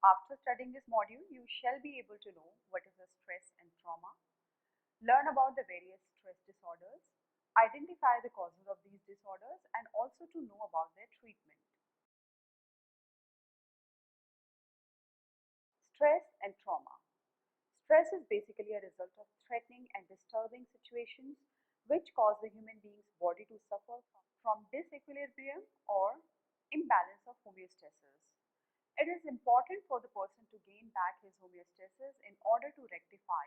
After studying this module, you shall be able to know what is a stress and trauma, learn about the various stress disorders, identify the causes of these disorders, and also to know about their treatment. Stress and trauma. Stress is basically a result of threatening and disturbing situations which cause the human being's body to suffer from disequilibrium or imbalance of homeostasis. It is important for the person to gain back his homeostasis in order to rectify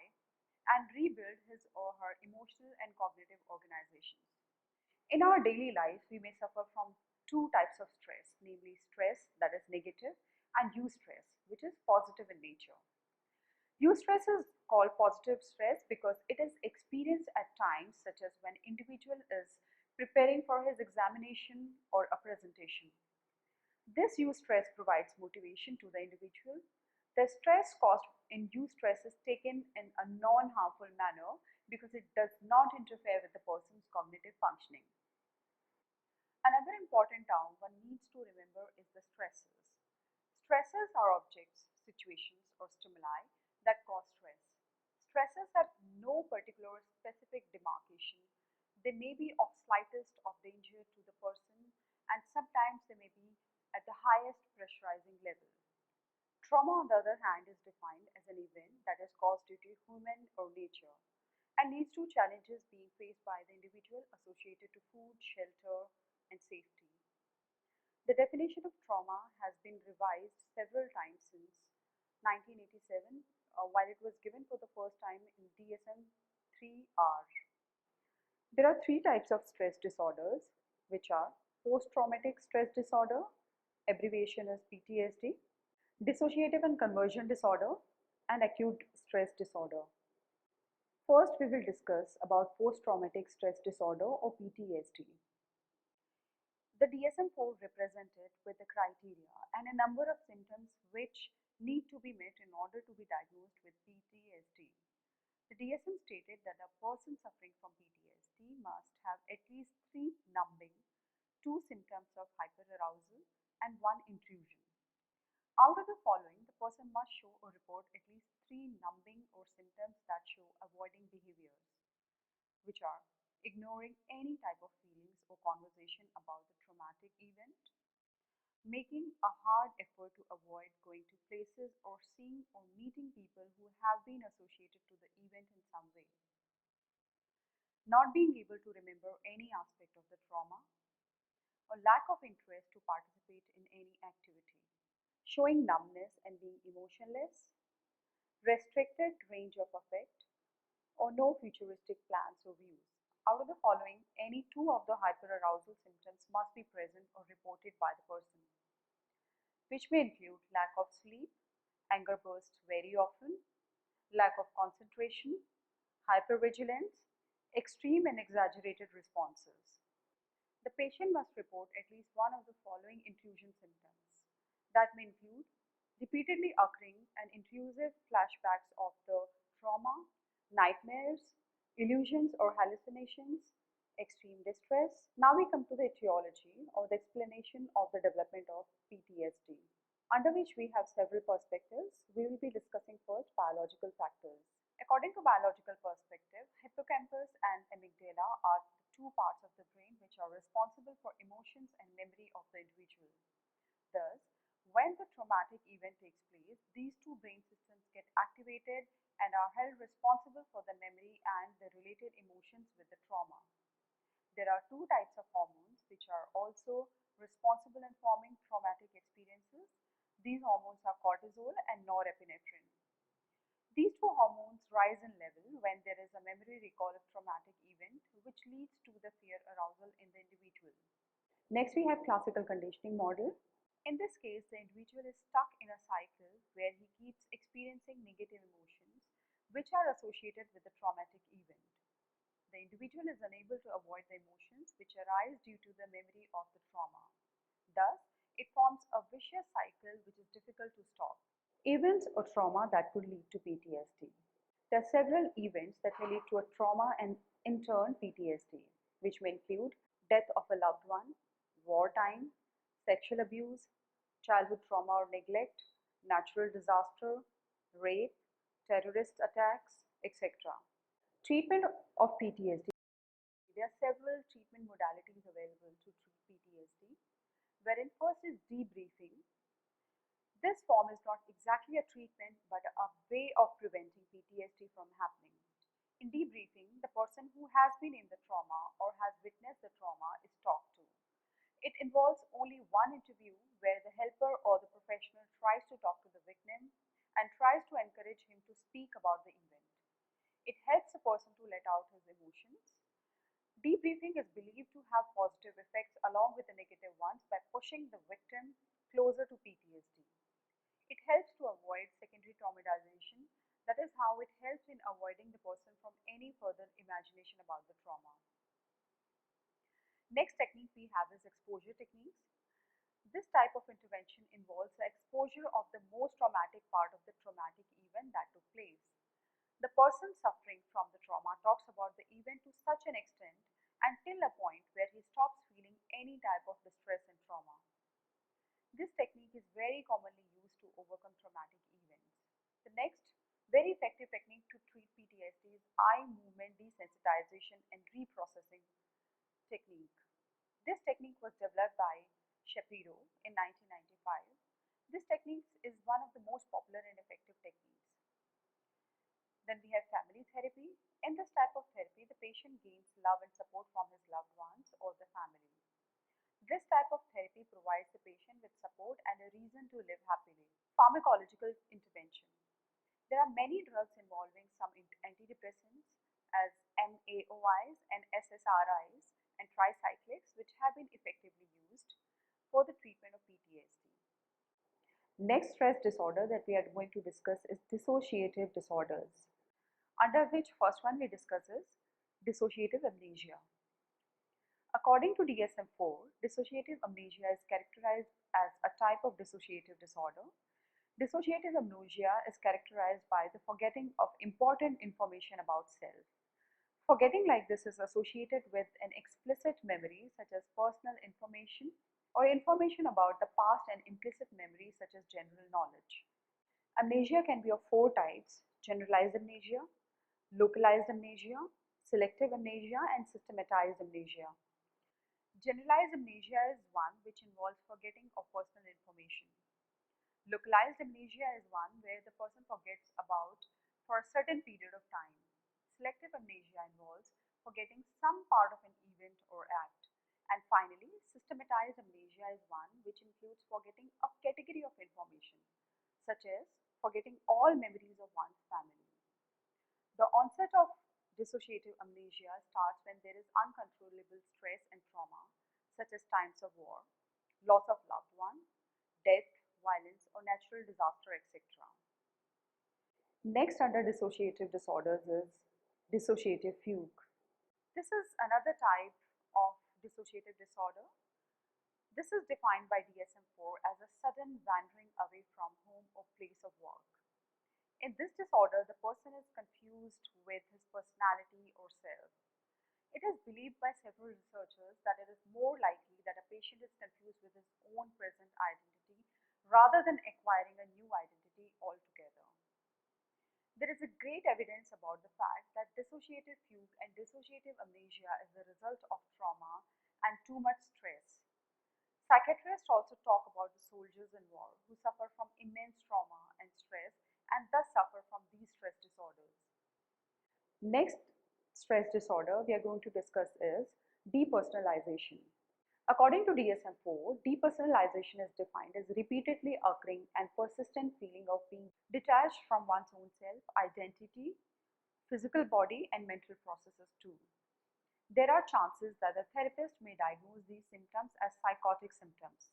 and rebuild his or her emotional and cognitive organizations. In our daily lives, we may suffer from two types of stress, namely stress that is negative and eustress, which is positive in nature. Eustress is called positive stress because it is experienced at times such as when individual is preparing for his examination or a presentation. This eustress provides motivation to the individual. The stress caused in eustress is taken in a non-harmful manner because it does not interfere with the person's cognitive functioning. Another important term one needs to remember is the stresses. Stresses are objects, situations, or stimuli that cause stress. Stresses have no particular specific demarcation. They may be of slightest of danger to the person, and sometimes they may be at the highest pressurizing level. Trauma, on the other hand, is defined as an event that is caused due to human or nature and leads to challenges being faced by the individual associated to food, shelter, and safety. The definition of trauma has been revised several times since 1987, while it was given for the first time in DSM-3R. There are three types of stress disorders, which are post-traumatic stress disorder, abbreviation is PTSD, dissociative and conversion disorder, and acute stress disorder. First, we will discuss about post-traumatic stress disorder or PTSD. The DSM-4 represented with the criteria and a number of symptoms which need to be met in order to be diagnosed with PTSD. The DSM stated that a person suffering from PTSD must have at least 3 numbing, 2 symptoms of hyperarousal, and 1 intrusion. Out of the following, the person must show or report at least 3 numbing or symptoms that show avoiding behaviors, which are ignoring any type of feelings or conversation about the traumatic event, making a hard effort to avoid going to places or seeing or meeting people who have been associated to the event in some way, not being able to remember any aspect of the trauma, or lack of interest to participate in any activity, showing numbness and being emotionless, restricted range of affect, or no futuristic plans or views. Out of the following, any two of the hyperarousal symptoms must be present or reported by the person, which may include lack of sleep, anger bursts very often, lack of concentration, hypervigilance, extreme and exaggerated responses. The patient must report at least one of the following intrusion symptoms that may include repeatedly occurring and intrusive flashbacks of the trauma, nightmares, illusions or hallucinations, extreme distress. Now we come to the etiology or the explanation of the development of PTSD, under which we have several perspectives. We will be discussing first biological factors. According to biological perspective, hippocampus and amygdala are the two parts of the brain which are responsible for emotions and memory of the individual. Thus, when the traumatic event takes place, these two brain systems get activated and are held responsible for the memory and the related emotions with the trauma. There are two types of hormones which are also responsible in forming traumatic experiences. These hormones are cortisol and norepinephrine. These two hormones rise in level when there is a memory recall of traumatic event, which leads to the fear arousal in the individual. Next, we have classical conditioning model. In this case, the individual is stuck in a cycle where he keeps experiencing negative emotions which are associated with the traumatic event. The individual is unable to avoid the emotions which arise due to the memory of the trauma. Thus, it forms a vicious cycle which is difficult to stop. Events or trauma that could lead to PTSD. There are several events that may lead to a trauma and in turn PTSD, which may include death of a loved one, wartime, sexual abuse, childhood trauma or neglect, natural disaster, rape, terrorist attacks, etc. Treatment of PTSD. There are several treatment modalities available to treat PTSD, wherein first is debriefing. This form is not exactly a treatment but a way of preventing PTSD from happening. In debriefing, the person who has been in the trauma or has witnessed the trauma is talked to. It involves only one interview where the helper or the professional tries to talk to the victim and tries to encourage him to speak about the event. It helps the person to let out his emotions. Debriefing is believed to have positive effects along with the negative ones by pushing the victim closer to PTSD. It helps to avoid secondary traumatization. That is how it helps in avoiding the person from any further imagination about the trauma. Next technique we have is exposure techniques. This type of intervention involves the exposure of the most traumatic part of the traumatic event that took place. The person suffering from the trauma talks about the event to such an extent until a point where he stops feeling any type of distress and trauma. This technique is very commonly used to overcome traumatic events. The next very effective technique to treat PTSD is eye movement desensitization and reprocessing technique. This technique was developed by Shapiro in 1995. This technique is one of the most popular and effective techniques. Then we have family therapy. In this type of therapy, the patient gains love and support from his loved ones or the family. This type of therapy provides the patient with support and a reason to live happily. Pharmacological intervention. There are many drugs involving some antidepressants as MAOIs and SSRIs and tricyclics which have been effectively used for the treatment of PTSD. Next stress disorder that we are going to discuss is dissociative disorders, under which first one we discuss is dissociative amnesia. According to DSM-4, dissociative amnesia is characterized as a type of dissociative disorder. Dissociative amnesia is characterized by the forgetting of important information about self. Forgetting like this is associated with an explicit memory such as personal information or information about the past and implicit memory such as general knowledge. Amnesia can be of four types: generalized amnesia, localized amnesia, selective amnesia, and systematized amnesia. Generalized amnesia is one which involves forgetting of personal information. Localized amnesia is one where the person forgets about for a certain period of time. Selective amnesia involves forgetting some part of an event or act. And finally, systematized amnesia is one which includes forgetting a category of information, such as forgetting all memories of one's family. The onset of dissociative amnesia starts when there is uncontrollable stress and trauma, such as times of war, loss of loved one, death, violence, or natural disaster, etc. Next under dissociative disorders is dissociative fugue. This is another type of dissociative disorder. This is defined by DSM-4 as a sudden wandering away from home or place of work. In this disorder, the person is confused with his personality or self. It is believed by several researchers that it is more likely that a patient is confused with his own present identity rather than acquiring a new identity altogether. There is a great evidence about the fact that dissociative fugue and dissociative amnesia is the result of trauma and too much stress. Psychiatrists also talk about the soldiers in war who suffer from immense trauma and stress and thus suffer from these stress disorders. Next stress disorder we are going to discuss is depersonalization. According to DSM-4, depersonalization is defined as repeatedly occurring and persistent feeling of being detached from one's own self, identity, physical body, and mental processes too. There are chances that the therapist may diagnose these symptoms as psychotic symptoms,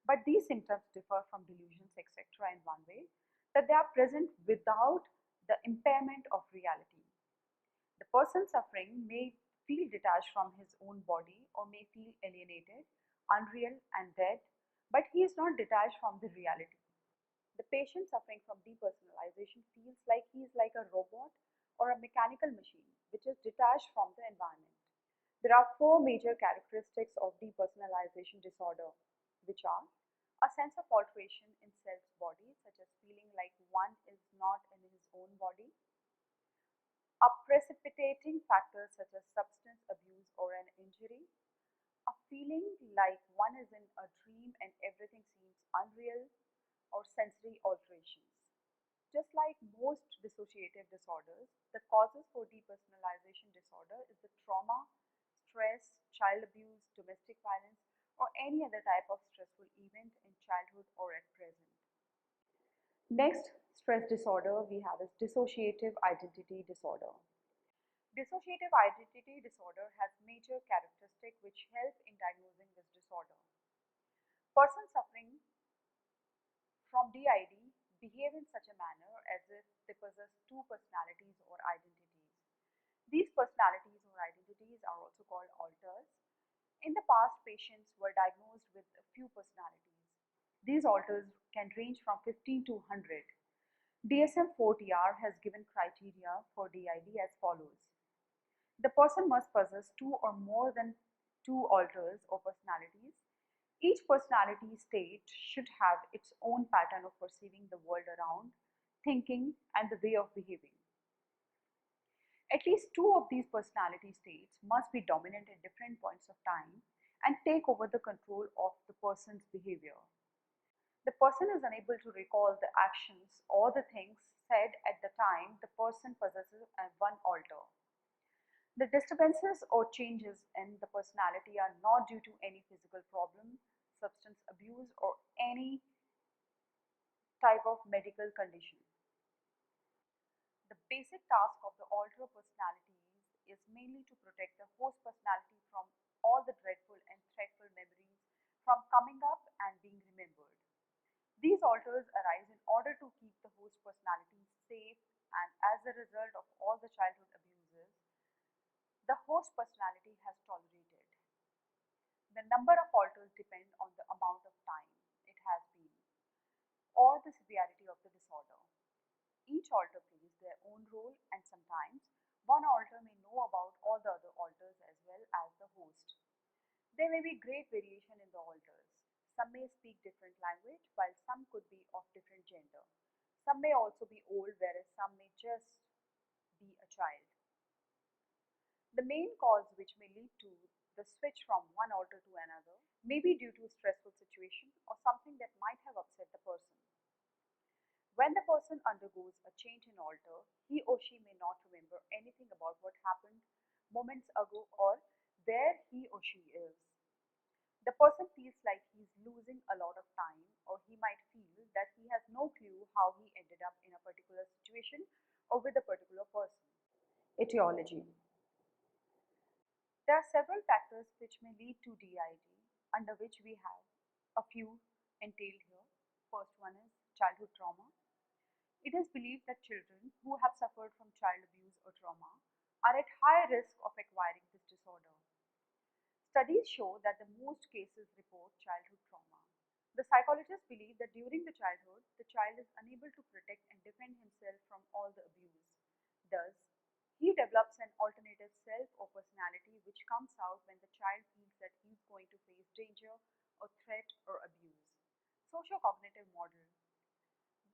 but these symptoms differ from delusions, etc. in one way that they are present without the impairment of reality. The person suffering may feel detached from his own body or may feel alienated, unreal, and dead, but he is not detached from the reality. The patient suffering from depersonalization feels like he is like a robot or a mechanical machine which is detached from the environment. There are four major characteristics of depersonalization disorder, which are A sense of alteration in self's body, such as feeling like one is not in his own body. A precipitating factor such as substance abuse or an injury. A feeling like one is in a dream and everything seems unreal, or sensory alterations. Just like most dissociative disorders, the causes for depersonalization disorder is the trauma, stress, child abuse, domestic violence, or any other type of stressful event in childhood or at present. Next stress disorder we have is dissociative identity disorder. Dissociative identity disorder has major characteristics which help in diagnosing this disorder. Persons suffering from DID behave in such a manner as if they possess two personalities or identities. These personalities or identities are also called alters. In the past, patients were diagnosed with a few personalities. These alters can range from 15 to 100. DSM-4-TR has given criteria for DID as follows. The person must possess two or more than two alters or personalities. Each personality state should have its own pattern of perceiving the world around, thinking, and the way of behaving. At least two of these personality states must be dominant at different points of time and take over the control of the person's behavior. The person is unable to recall the actions or the things said at the time the person possesses one alter. The disturbances or changes in the personality are not due to any physical problem, substance abuse, or any type of medical condition. The basic task of the alter personalities is mainly to protect the host personality from all the dreadful and threatful memories from coming up and being remembered. These alters arise in order to keep the host personality safe, and as a result of all the childhood abuses the host personality has tolerated. The number of alters depend on the amount of time it has been or the severity of the disorder. Each alter plays their own role, and sometimes one alter may know about all the other alters as well as the host. There may be great variation in the alters. Some may speak different language while some could be of different gender. Some may also be old whereas some may just be a child. The main cause which may lead to the switch from one alter to another may be due to a stressful situation or something that might have upset the person. When the person undergoes a change in alter, he or she may not remember anything about what happened moments ago or where he or she is. The person feels like he's losing a lot of time, or he might feel that he has no clue how he ended up in a particular situation or with a particular person. Etiology. There are several factors which may lead to DID, under which we have a few entailed here. First one is childhood trauma. It is believed that children who have suffered from child abuse or trauma are at high risk of acquiring this disorder. Studies show that the most cases report childhood trauma. The psychologists believe that during the childhood, the child is unable to protect and defend himself from all the abuse. Thus, he develops an alternative self or personality which comes out when the child feels that he is going to face danger or threat or abuse. Socio-cognitive model.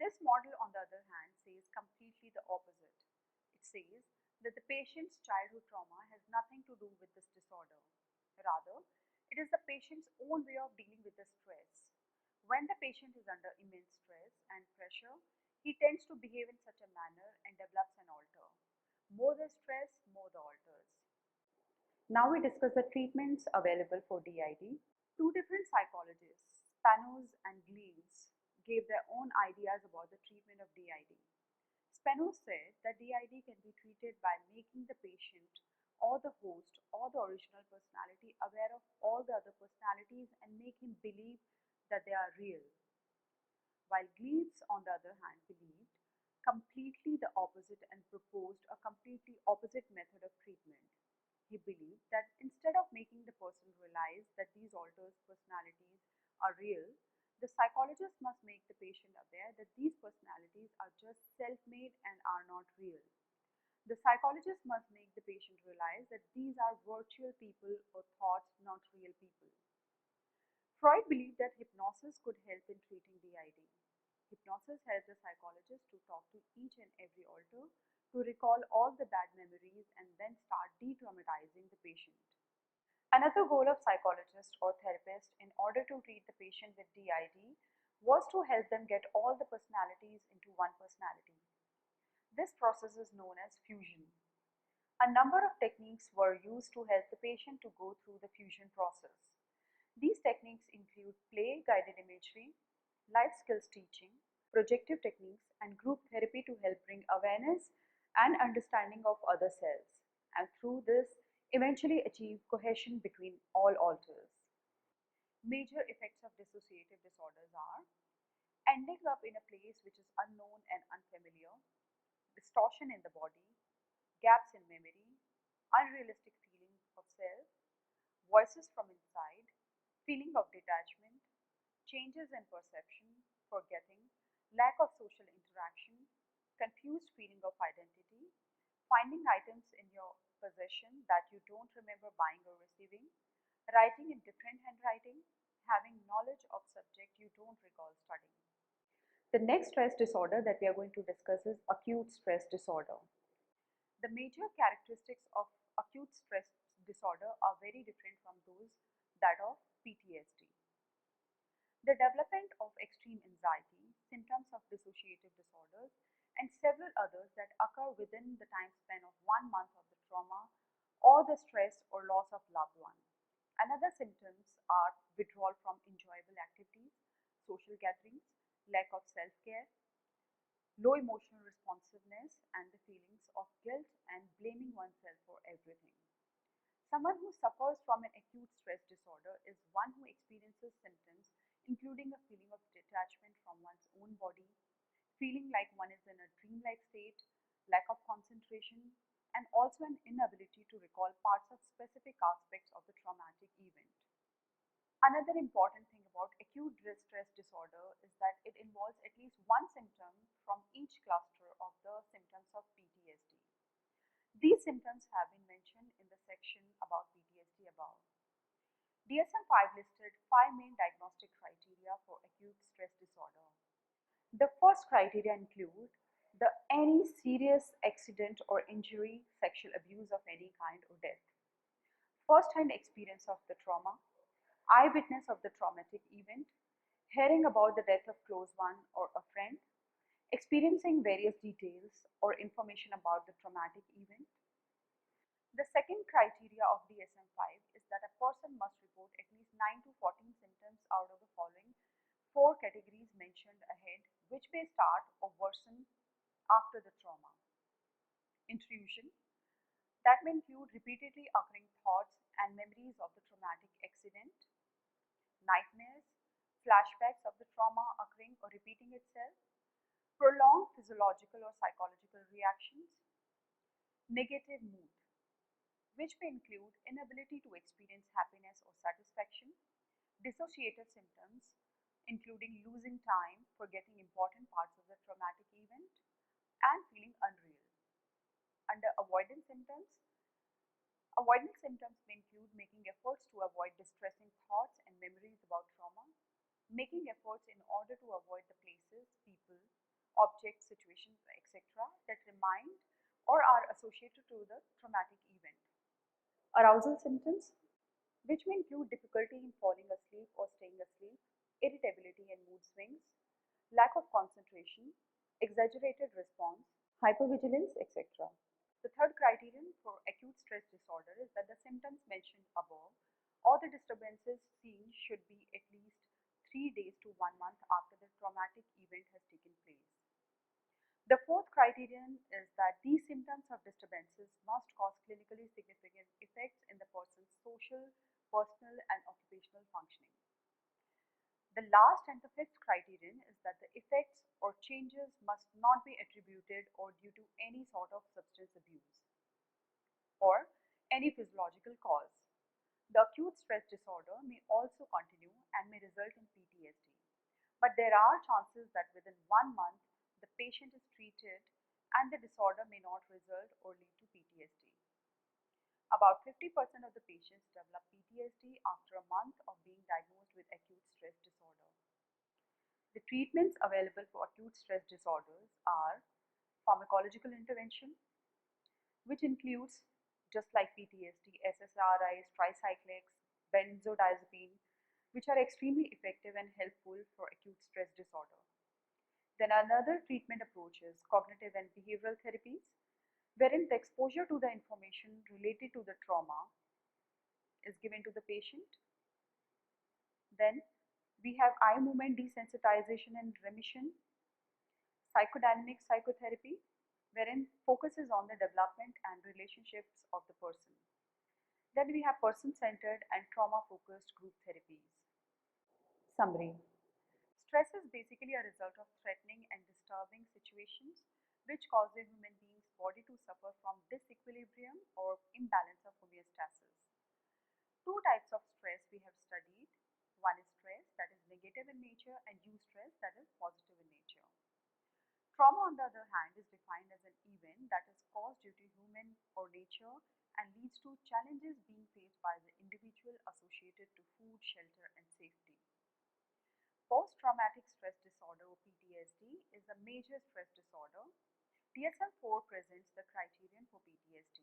This model, on the other hand, says completely the opposite. It says that the patient's childhood trauma has nothing to do with this disorder. Rather, it is the patient's own way of dealing with the stress. When the patient is under immense stress and pressure, he tends to behave in such a manner and develops an alter. More the stress, more the alters. Now we discuss the treatments available for DID. Two different psychologists, Spanos and Gleaves, gave their own ideas about the treatment of DID. Spanos said that DID can be treated by making the patient or the host or the original personality aware of all the other personalities and make him believe that they are real. While Gleaves, on the other hand, believed completely the opposite and proposed a completely opposite method of treatment. He believed that instead of making the person realize that these alters personalities are real, the psychologist must make the patient aware that these personalities are just self-made and are not real. The psychologist must make the patient realize that these are virtual people or thoughts, not real people. Freud believed that hypnosis could help in treating DID. Hypnosis helped the psychologist to talk to each and every alter, to recall all the bad memories and then start de-traumatizing the patient. Another goal of psychologists or therapists in order to treat the patient with DID was to help them get all the personalities into one personality. This process is known as fusion. A number of techniques were used to help the patient to go through the fusion process. These techniques include play-guided imagery, life skills teaching, projective techniques, and group therapy to help bring awareness and understanding of other selves, and through this, eventually achieve cohesion between all alters. Major effects of dissociative disorders are ending up in a place which is unknown and unfamiliar, distortion in the body, gaps in memory, unrealistic feeling of self, voices from inside, feeling of detachment, changes in perception, forgetting, lack of social interaction, confused feeling of identity, finding items in your possession that you don't remember buying or receiving, writing in different handwriting, having knowledge of subject you don't recall studying. The next stress disorder that we are going to discuss is acute stress disorder. The major characteristics of acute stress disorder are very different from those that of PTSD. The development of extreme anxiety, symptoms of dissociative disorders, and several others that occur within the time span of 1 month of the trauma or the stress or loss of loved one. Another symptoms are withdrawal from enjoyable activities, social gatherings, lack of self-care, low emotional responsiveness, and the feelings of guilt and blaming oneself for everything. Someone who suffers from an acute stress disorder is one who experiences symptoms including a feeling of detachment from one's own body, feeling like one is in a dreamlike state, lack of concentration, and also an inability to recall parts of specific aspects of the traumatic event. Another important thing about acute stress disorder is that it involves at least one symptom from each cluster of the symptoms of PTSD. These symptoms have been mentioned in the section about PTSD above. DSM-5 listed 5 main diagnostic criteria for acute stress disorder. The first criteria include the any serious accident or injury, sexual abuse of any kind or death, first-hand experience of the trauma, eyewitness of the traumatic event, hearing about the death of close one or a friend, experiencing various details or information about the traumatic event. The second criteria of DSM-5 is that a person must report at least 9 to 14 symptoms out of the following 4 categories mentioned ahead, which may start or worsen after the trauma. Intrusion, that may include repeatedly occurring thoughts and memories of the traumatic accident. Nightmares, flashbacks of the trauma occurring or repeating itself. Prolonged physiological or psychological reactions. Negative mood, which may include inability to experience happiness or satisfaction. Dissociative symptoms, including losing time, forgetting important parts of the traumatic event, and feeling unreal. Under avoidance symptoms may include making efforts to avoid distressing thoughts and memories about trauma, making efforts in order to avoid the places, people, objects, situations, etc. that remind or are associated to the traumatic event. Arousal symptoms, which may include difficulty in falling asleep or staying asleep, irritability and mood swings, lack of concentration, exaggerated response, hypervigilance, etc. The third criterion for acute stress disorder is that the symptoms mentioned above or the disturbances seen should be at least 3 days to 1 month after the traumatic event has taken place. The fourth criterion is that these symptoms of disturbances must cause clinically significant effects in the person's social, personal, and occupational functioning. The last and the fifth criterion is that the effects or changes must not be attributed or due to any sort of substance abuse or any physiological cause. The acute stress disorder may also continue and may result in PTSD, but there are chances that within 1 month the patient is treated and the disorder may not result or lead to PTSD. About 50% of the patients develop PTSD after a month of being diagnosed with acute stress disorder. The treatments available for acute stress disorders are pharmacological intervention, which includes, just like PTSD, SSRIs, tricyclics, benzodiazepine, which are extremely effective and helpful for acute stress disorder. Then another treatment approach is cognitive and behavioral therapies, wherein the exposure to the information related to the trauma is given to the patient. Then we have eye movement desensitization and remission, psychodynamic psychotherapy, wherein focus is on the development and relationships of the person. Then we have person-centered and trauma-focused group therapies. Summary. Stress is basically a result of threatening and disturbing situations which cause a human being's body to suffer from disequilibrium or imbalance of homeostasis. Two types of stress we have studied. One is stress that is negative in nature and eustress that is positive in nature. Trauma, on the other hand, is defined as an event that is caused due to human or nature and leads to challenges being faced by the individual associated to food, shelter, and safety. Post-traumatic stress disorder or PTSD is a major stress disorder. DSM-4 presents the criterion for PTSD.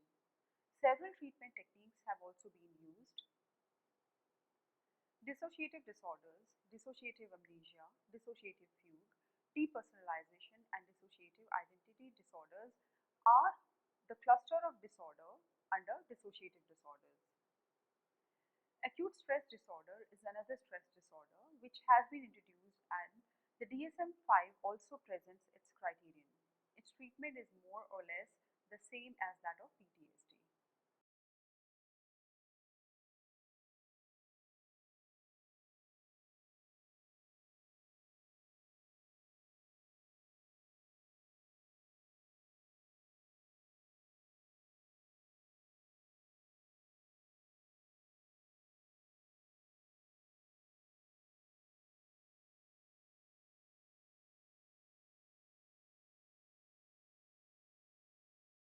Several treatment techniques have also been used. Dissociative disorders, dissociative amnesia, dissociative fugue, depersonalization, and dissociative identity disorders are the cluster of disorder under dissociative disorders. Acute stress disorder is another stress disorder which has been introduced, and the DSM-5 also presents its criterion. Its treatment is more or less the same as that of PTSD.